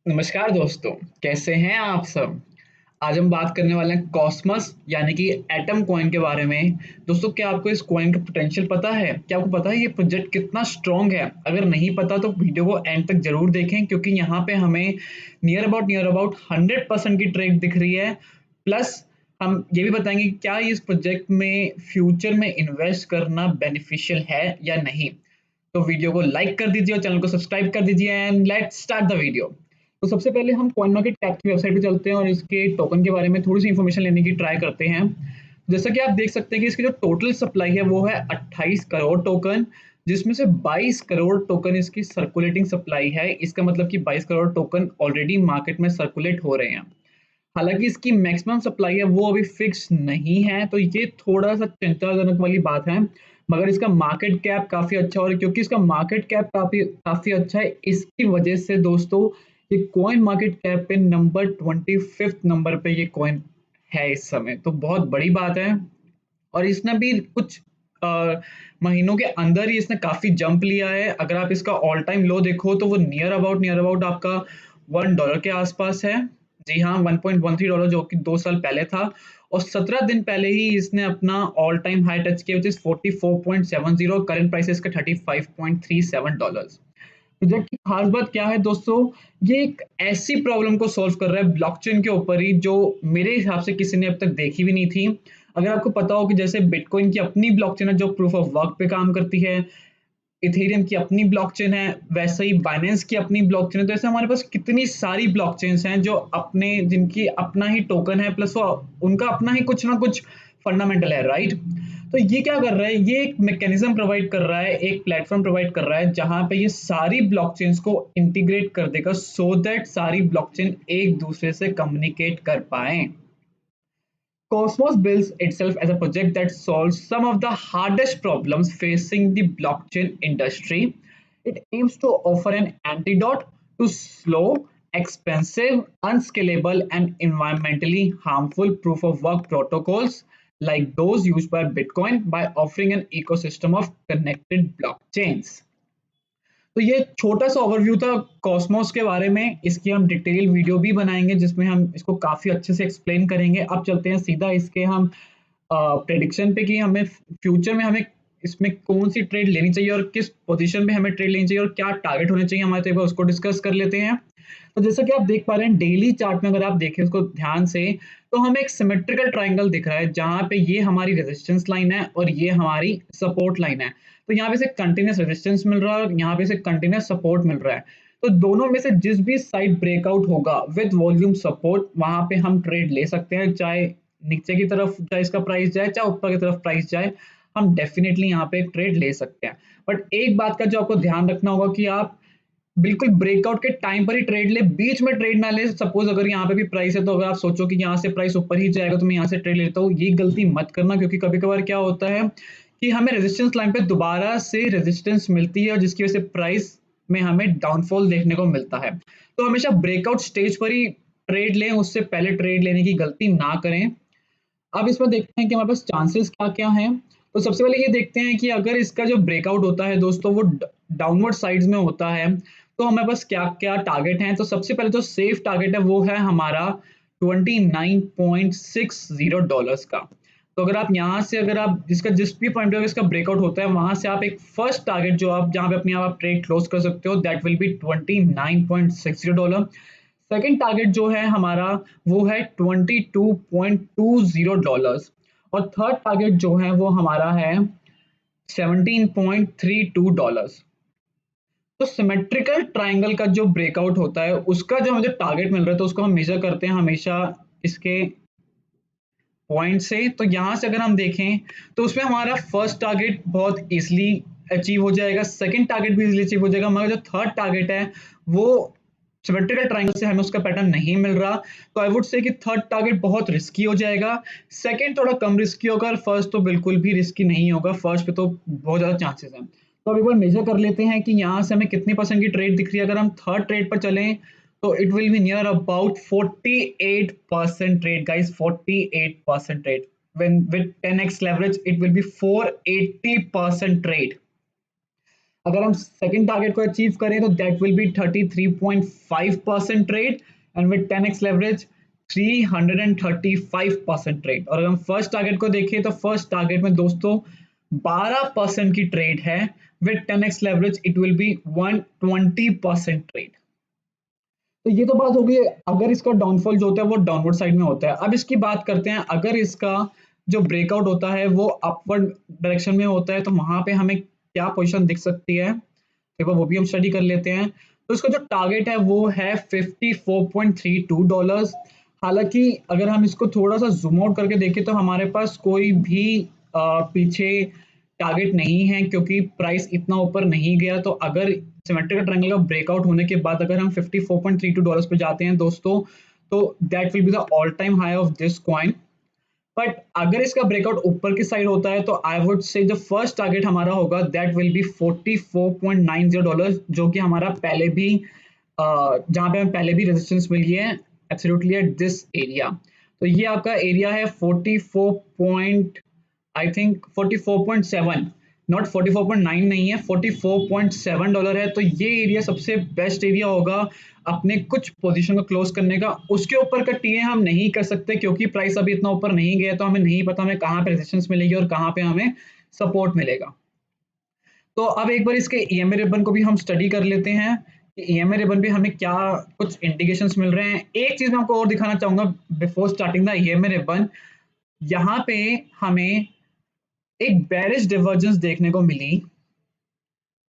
नमस्कार दोस्तों, कैसे हैं आप सब? आज हम बात करने वाले हैं कॉस्मोस यानी कि एटम कॉइन के बारे में। दोस्तों, क्या आपको इस कॉइन का पोटेंशियल पता है? क्या आपको पता है ये प्रोजेक्ट कितना स्ट्रॉन्ग है? अगर नहीं पता तो वीडियो को एंड तक जरूर देखें, क्योंकि यहाँ पे हमें नियर अबाउट 100% की ट्रेड दिख रही है। प्लस हम ये भी बताएंगे कि क्या इस प्रोजेक्ट में फ्यूचर में इन्वेस्ट करना बेनिफिशियल है या नहीं। तो वीडियो को लाइक कर दीजिए और चैनल को सब्सक्राइब कर दीजिए and let's start the video. तो सबसे पहले हम कॉइन मार्केट कैप की वेबसाइट पे चलते हैं और इसके टोकन के बारे में थोड़ी सी इन्फॉर्मेशन लेने की ट्राई करते हैं। जैसा कि आप देख सकते हैं कि इसकी जो टोटल सप्लाई है वो है 28 करोड़ टोकन, जिसमें से 22 करोड़ टोकन इसकी सर्कुलेटिंग सप्लाई है। इसका मतलब कि 22 करोड़ टोकन ऑलरेडी मार्केट में सर्कुलेट हो रहे हैं। हालांकि इसकी मैक्सिमम सप्लाई है वो अभी फिक्स नहीं है, तो ये थोड़ा सा चिंताजनक वाली बात है। मगर इसका मार्केट कैप काफी अच्छा, और क्योंकि इसका मार्केट कैप काफी काफी अच्छा है, इसकी वजह से दोस्तों ये कॉइन मार्केट कैप पे नंबर 25 नंबर पे ये कॉइन है इस समय, तो बहुत बड़ी बात है। और इसने भी कुछ अ, महीनों के अंदर ही इसने काफी जंप लिया है। अगर आप इसका ऑल टाइम लो देखो तो वो नियर अबाउट आपका $1 के आसपास है। जी हाँ, $1.13 जो कि 2 साल पहले था। और 17 दिन पहले ही इसने अपना ऑल टाइम हाई टच किया, विच इज 44.70। करंट प्राइस इसका $35.37। प्रोजेक्ट की खास बात क्या है दोस्तों? ये एक ऐसी प्रॉब्लम को सॉल्व कर रहा है ब्लॉकचेन के ऊपर ही, जो मेरे हिसाब से किसी ने अब तक देखी भी नहीं थी। अगर आपको पता हो कि जैसे बिटकॉइन की अपनी ब्लॉकचेन है जो प्रूफ ऑफ वर्क पे काम करती है, इथेरियम की अपनी ब्लॉकचेन है, वैसे ही बाइनेंस की अपनी ब्लॉकचेन है। तो ऐसे हमारे पास कितनी सारी ब्लॉकचेन्स हैं जो अपने जिनकी अपना ही टोकन है, प्लस वो उनका अपना ही कुछ ना कुछ फंडामेंटल है, राइट? तो ये क्या कर रहा है, ये एक मैकेनिज्म प्रोवाइड कर रहा है, एक प्लेटफॉर्म प्रोवाइड कर रहा है जहां पे ये सारी ब्लॉकचेन्स को इंटीग्रेट कर देगा, सो दैट सारी ब्लॉकचेन एक दूसरे से कम्युनिकेट कर पाए। Cosmos bills itself as a project that solves some of the hardest problems facing the blockchain industry. It aims to offer an antidote to slow, expensive, unscalable, and environmentally harmful proof of work protocols like those used by Bitcoin by offering an ecosystem of connected blockchains. तो ये छोटा सा overview था Cosmos के बारे में। इसकी हम डिटेल वीडियो भी बनाएंगे जिसमें हम इसको काफी अच्छे से एक्सप्लेन करेंगे। अब चलते हैं सीधा इसके हम प्रेडिक्शन पे कि हमें फ्यूचर में हमें इसमें कौन सी ट्रेड लेनी चाहिए और किस पोजीशन में हमें ट्रेड लेनी चाहिए और क्या टारगेट होने चाहिए हमारे, तो उसको डिस्कस कर लेते हैं। तो जैसा कि आप देख पा रहे हैं डेली चार्ट में, अगर आप देखें उसको ध्यान से, तो हमें एक सिमेट्रिकल ट्राइंगल दिख रहा है जहां पे ये हमारी रेजिस्टेंस लाइन है और ये हमारी सपोर्ट लाइन है। तो यहाँ पे से कंटिन्यूस रेजिस्टेंस मिल रहा है और यहाँ पे से कंटिन्यूस सपोर्ट मिल रहा है। तो दोनों में से जिस भी साइड ब्रेकआउट होगा विद वॉल्यूम सपोर्ट, वहां पे हम ट्रेड ले सकते हैं। चाहे नीचे की तरफ चाहे इसका प्राइस जाए, चाहे ऊपर की तरफ प्राइस जाए, हम डेफिनेटली यहाँ पे ट्रेड ले सकते हैं। बट एक बात का जो आपको ध्यान रखना होगा कि आप बिल्कुल ब्रेकआउट के टाइम पर ही ट्रेड ले, बीच में ट्रेड ना ले। सपोज अगर यहाँ पे भी प्राइस है तो अगर आप सोचो कि यहाँ से प्राइस ऊपर ही जाएगा तो मैं यहाँ से ट्रेड लेता हूँ, ये गलती मत करना। क्योंकि कभी कभार क्या होता है कि हमें रेजिस्टेंस लाइन पे दोबारा से रेजिस्टेंस मिलती है और जिसकी वजह से प्राइस में हमें डाउनफॉल देखने को मिलता है। तो हमेशा ब्रेकआउट स्टेज पर ही ट्रेड लें, उससे पहले ट्रेड लेने की गलती ना करें। अब इसमें देखते हैं कि हमारे पास चांसेस क्या क्या हैं। तो सबसे पहले ये देखते हैं कि अगर इसका जो ब्रेकआउट होता है दोस्तों वो डाउनवर्ड साइड्स में होता है, तो हमारे पास क्या क्या टारगेट हैं। तो सबसे पहले जो सेफ टारगेट है वो है हमारा $29.60 का। तो अगर आप यहाँ से, अगर आप जिसका जिस भी पॉइंट पे इसका ब्रेकआउट होता है वहां से आप एक फर्स्ट टारगेट जो आप जहाँ पे अपने आप ट्रेड क्लोज कर सकते हो, that will B $29.60। Second target जो है हमारा वो है $22.20। और थर्ड टारगेट जो है वो हमारा है $17.32। तो सिमेट्रिकल ट्राइंगल का जो ब्रेकआउट होता है उसका जो मुझे टारगेट मिल रहा है, तो उसको हम मेजर करते हैं हमेशा इसके पॉइंट से। तो यहाँ से अगर हम देखें तो उसमें हमारा फर्स्ट टारगेट बहुत इजीली अचीव हो जाएगा, सेकंड टारगेट भी इजीली अचीव हो जाएगा, मगर जो थर्ड टारगेट है वो सिमेट्रिकल ट्रायंगल से हमें उसका पैटर्न नहीं मिल रहा। तो आई वुड से कि थर्ड टारगेट बहुत रिस्की हो जाएगा, सेकंड थोड़ा कम रिस्की होगा और फर्स्ट तो बिल्कुल भी रिस्की नहीं होगा। फर्स्ट पे तो बहुत ज्यादा चांसेस हैं। तो अब एक बार मेजर कर लेते हैं कि यहाँ से हमें कितनी परसेंट की ट्रेड दिख रही है। अगर हम थर्ड ट्रेड पर चलें तो it will be near about 48% trade, guys. 48% trade. When with 10x leverage, it will be 480% trade. अगर हम सेकंड टारगेट को अचीव करें तो that will B 33.5% trade and with 10x leverage 335% trade. और अगर हम फर्स्ट टारगेट को देखें तो फर्स्ट टारगेट में दोस्तों 12% की ट्रेड है, with 10x leverage it will B 120% trade. तो ये तो बात होगी अगर इसका डाउनफॉल जो होता है वो डाउनवर्ड साइड में होता है। अब इसकी बात करते हैं अगर इसका जो ब्रेकआउट होता है वो अपवर्ड डायरेक्शन में होता है तो वहां पे हमें क्या पोजीशन दिख सकती है, एक बार वो भी हम स्टडी कर लेते हैं। तो इसका जो टारगेट है वो है $54.32। हालांकि अगर हम इसको थोड़ा सा जूम आउट करके देखें तो हमारे पास कोई भी पीछे टारगेट नहीं है क्योंकि प्राइस इतना ऊपर नहीं गया। तो अगर सिमेट्रिकल ट्रायंगल का ब्रेकआउट होने के बाद अगर हम $54.32 पे जाते हैं दोस्तों तो that will be the all time high of this coin. But अगर इसका ब्रेकआउट ऊपर की साइड होता है तो आई वुड से जो फर्स्ट टारगेट हमारा होगा दैट विल बी $44.90, जो कि हमारा पहले भी जहां पे हमें पहले भी रेजिस्टेंस मिली है एब्सोल्युटली एट दिस एरिया। तो ये आपका एरिया है 44 आई थिंक 44.7, नॉट 44.9 नहीं है, $44.7 है। तो ये एरिया सबसे बेस्ट एरिया होगा अपने कुछ पोजीशन को क्लोज करने का। उसके ऊपर का टीए हम नहीं कर सकते क्योंकि प्राइस अभी इतना ऊपर नहीं गया, तो हमें नहीं पता हमें कहाँ पे रेजिस्टेंस मिलेगी और कहाँ पे हमें सपोर्ट मिलेगा। तो अब एक बार इसके ईएमए रिबन को भी हम स्टडी कर लेते हैं कि ईएमए रिबन पे हमें क्या कुछ इंडिकेशंस मिल रहे हैं। एक चीज मैं आपको और दिखाना चाहूंगा before starting the EMA ribbon, यहाँ पे हमें एक बेरिश डिवर्जेंस देखने को मिली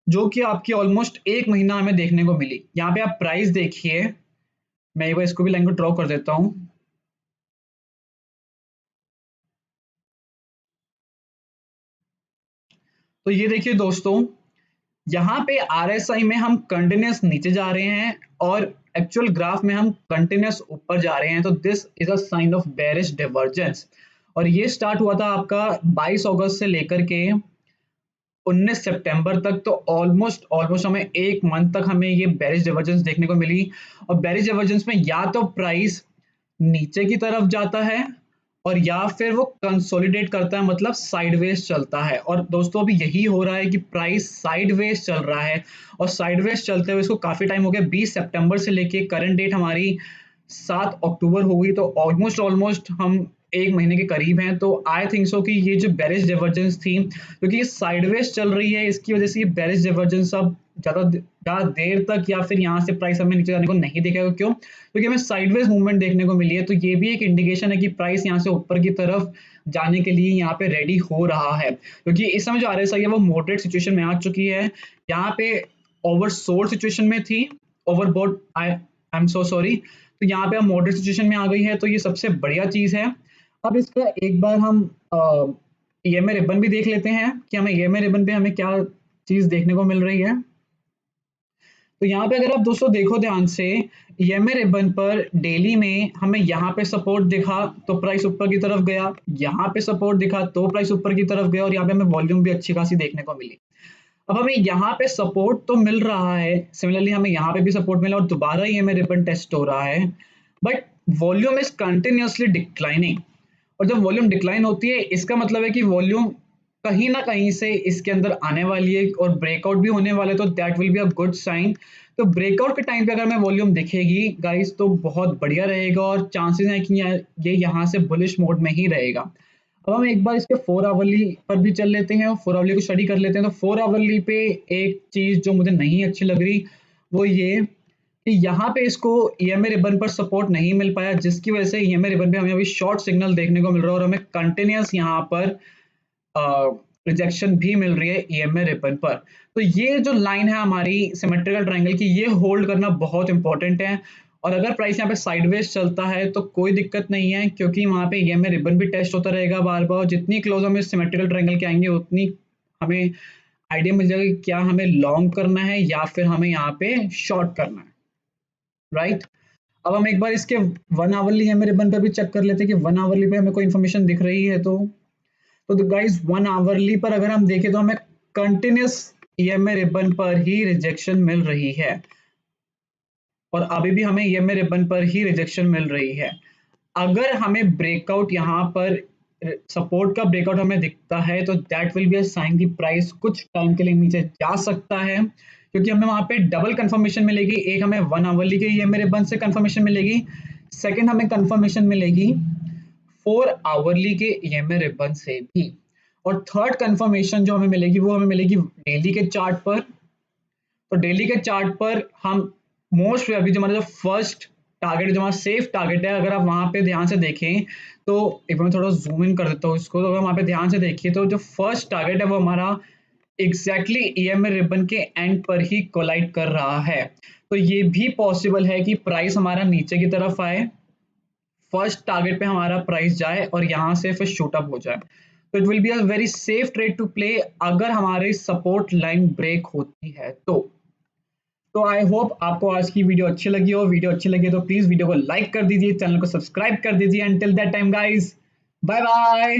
जो कि आपकी ऑलमोस्ट एक महीना हमें देखने को मिली। यहाँ पे आप प्राइस देखिए, मैं एक बार इसको भी लाइन को ड्रॉ कर देता हूँ। तो ये देखिए दोस्तों, यहाँ पे आरएसआई में हम कंटिन्यूस नीचे जा रहे हैं और एक्चुअल ग्राफ में हम कंटिन्यूस ऊपर जा रहे हैं। तो this is a sign of bearish divergence. और ये स्टार्ट हुआ था आपका 22 अगस्त से लेकर के 19 सितंबर तक। तो ऑलमोस्ट ऑलमोस्ट हमें एक मंथ तक हमें ये बेरिश डिवर्जेंस देखने को मिली। और बेरिश डिवर्जेंस में या तो प्राइस नीचे की तरफ जाता है और या फिर वो कंसोलिडेट करता है, मतलब साइडवेज चलता है। और दोस्तों अभी यही हो रहा है कि प्राइस साइडवेज चल रहा है और साइडवेज चलते हुए इसको काफी टाइम हो गया, 20 सितंबर से लेके करंट डेट हमारी 7 अक्टूबर हो गई। तो ऑलमोस्ट ऑलमोस्ट हम एक महीने के करीब हैं। तो आई थिंक सो कि ये जो बेरिश डिवर्जेंस थी क्योंकि ये साइडवेज चल रही है, इसकी वजह से ये बेरिश डिवर्जेंस अब ज़्यादा देर तक या फिर यहाँ से प्राइस हमें नीचे जाने को नहीं दिखेगा। क्यों? क्योंकि हमें साइडवेज मूवमेंट देखने को मिली है। तो ये भी एक इंडिकेशन है कि प्राइस यहाँ से ऊपर की तरफ जाने के लिए यहाँ पे रेडी हो रहा है, क्योंकि इस समय जो आरएसआई है वो मॉडरेट सिचुएशन में आ चुकी है। यहाँ पे ओवरसोल्ड सिचुएशन में थी, overbought, I am so sorry. तो यहाँ पे हम मॉडरेट सिचुएशन में आ गई है, तो ये सबसे बढ़िया चीज़ है। अब इसका एक बार हम ईएमए रिबन भी देख लेते हैं कि हमें ईएमए रिबन पे हमें क्या चीज़ देखने को मिल रही है। तो यहाँ पे अगर आप दोस्तों देखो ध्यान से, ईएमए रिबन पर डेली में हमें यहाँ पे सपोर्ट दिखा तो प्राइस ऊपर की तरफ गया, यहाँ पे सपोर्ट दिखा तो प्राइस ऊपर की तरफ गया और यहाँ पे हमें वॉल्यूम भी अच्छी खासी देखने को मिली। अब हमें यहाँ पे सपोर्ट तो मिल रहा है, सिमिलरली हमें यहाँ पे भी सपोर्ट मिला और दोबारा ईएमए रिबन टेस्ट हो रहा है, but volume is continuously declining. और जब वॉल्यूम डिक्लाइन होती है इसका मतलब है कि वॉल्यूम कहीं ना कहीं से इसके अंदर आने वाली है और ब्रेकआउट भी होने वाले, तो that will be a good sign. तो ब्रेकआउट के टाइम पे अगर हमें वॉल्यूम दिखेगी गाइस तो बहुत बढ़िया रहेगा और चांसेस हैं कि ये यहाँ से बुलिश मोड में ही रहेगा। अब हम एक बार इसके 4 आवरली पर भी चल लेते हैं और 4 आवरली को स्टडी कर लेते हैं। तो 4 आवरली पे एक चीज जो मुझे नहीं अच्छी लग रही वो ये कि यहाँ पे इसको ईएमए रिबन पर सपोर्ट नहीं मिल पाया, जिसकी वजह से ईएमए रिबन पे हमें अभी शॉर्ट सिग्नल देखने को मिल रहा है और हमें कंटिन्यूस यहाँ पर रिजेक्शन भी मिल रही है ईएमए रिबन पर। तो ये जो लाइन है हमारी सिमेट्रिकल ट्रायंगल की, ये होल्ड करना बहुत इंपॉर्टेंट है। और अगर प्राइस यहाँ पे साइडवेज चलता है तो कोई दिक्कत नहीं है क्योंकि वहाँ पे ईएमए रिबन भी टेस्ट होता रहेगा बार बार। जितनी क्लोज हम इस सिमेट्रिकल ट्रायंगल के आएंगे उतनी हमें आइडिया मिल जाएगा कि क्या हमें लॉन्ग करना है या फिर हमें यहाँ पे शॉर्ट करना है, राइट। अब हम एक बार इसके 1 आवरली ईएमए रिबन पे भी चेक कर लेते हैं कि 1 आवरली पे हमें कोई इन्फॉर्मेशन दिख रही है। तो गाइस 1 आवरली पर अगर हम देखें तो हमें कंटिन्यूस ईएमए रिबन पर ही रिजेक्शन मिल रही है और अभी भी हमें ईएमए रिबन पर ही रिजेक्शन मिल रही है। अगर हमें ब्रेकआउट यहाँ पर सपोर्ट का ब्रेकआउट हमें दिखता है तो that will be a sign की प्राइस कुछ टाइम के लिए नीचे जा सकता है, क्योंकि हमें वहां पे डबल कंफर्मेशन मिलेगी। एक हमें 1 आवरली के ईएमए रिबन से कंफर्मेशन मिलेगी, सेकंड हमें कंफर्मेशन मिलेगी 4 आवरली के ईएमए रिबन से भी, और थर्ड कंफर्मेशन जो हमें मिलेगी वो हमें मिलेगी डेली के चार्ट पर। तो डेली के चार्ट पर हम मोस्ट अभी जो हमारा जो फर्स्ट टारगेट, जो हमारा सेफ टारगेट है, अगर आप वहां पे ध्यान से देखें तो एक मैं थोड़ा जूम इन कर देता हूँ इसको, तो अगर वहां पे ध्यान से देखिए तो जो फर्स्ट टारगेट है वो हमारा एग्जैक्टली ईएमए रिबन के एंड पर ही कोलाइड कर रहा है। तो ये भी पॉसिबल है कि प्राइस हमारा नीचे की तरफ आए, फर्स्ट टारगेट पे हमारा प्राइस जाए और यहाँ से फिर शूट अप हो जाए। तो it will be a very safe trade to play अगर हमारी सपोर्ट लाइन ब्रेक होती है तो आई होप आपको आज की वीडियो अच्छी लगी हो। वीडियो अच्छी लगी तो प्लीज वीडियो को लाइक कर दीजिए, चैनल को सब्सक्राइब कर दीजिए। Until that time guys, bye bye.